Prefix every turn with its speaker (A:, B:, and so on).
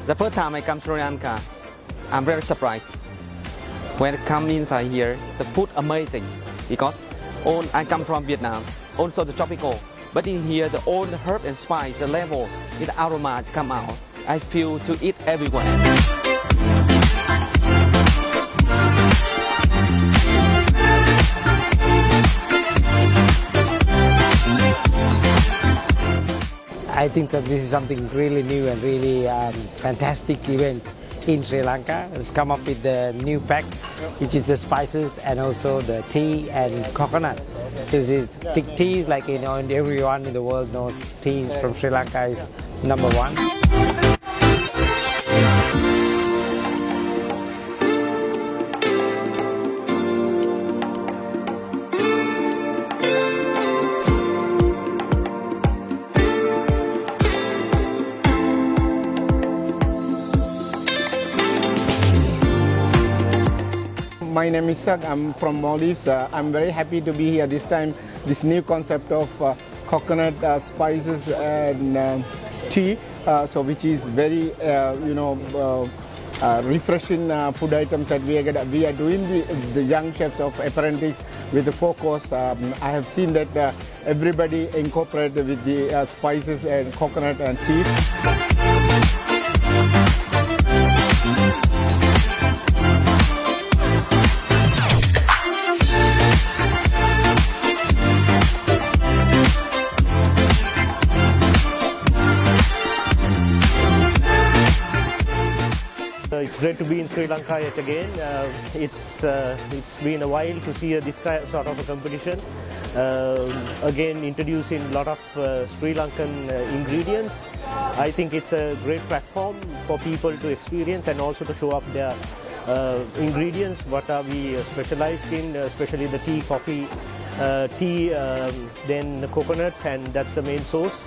A: The first time I come to Sri Lanka, I'm very surprised. When I come inside here, the food amazing because I come from Vietnam, also the tropical. But in here, the old herb and spice, the level, the aroma come out. I feel to eat everywhere.
B: I think that this is something really new and really fantastic event in Sri Lanka. It's come up with the new pack, which is the spices and also the tea and coconut. So tea is like, and everyone in the world knows tea from Sri Lanka is number one.
C: My name is Sak. I'm from Maldives. I'm very happy to be here this time. This new concept of coconut spices and tea, which is very refreshing food items that we are doing. The young chefs of apprentice with the 4 course. I have seen that everybody incorporated with the spices and coconut and tea.
D: It's great to be in Sri Lanka yet again. It's been a while to see this sort of a competition. Again, introducing a lot of Sri Lankan ingredients. I think it's a great platform for people to experience and also to show up their ingredients. What are we specialized in, especially the tea, coffee, then the coconut, and that's the main source.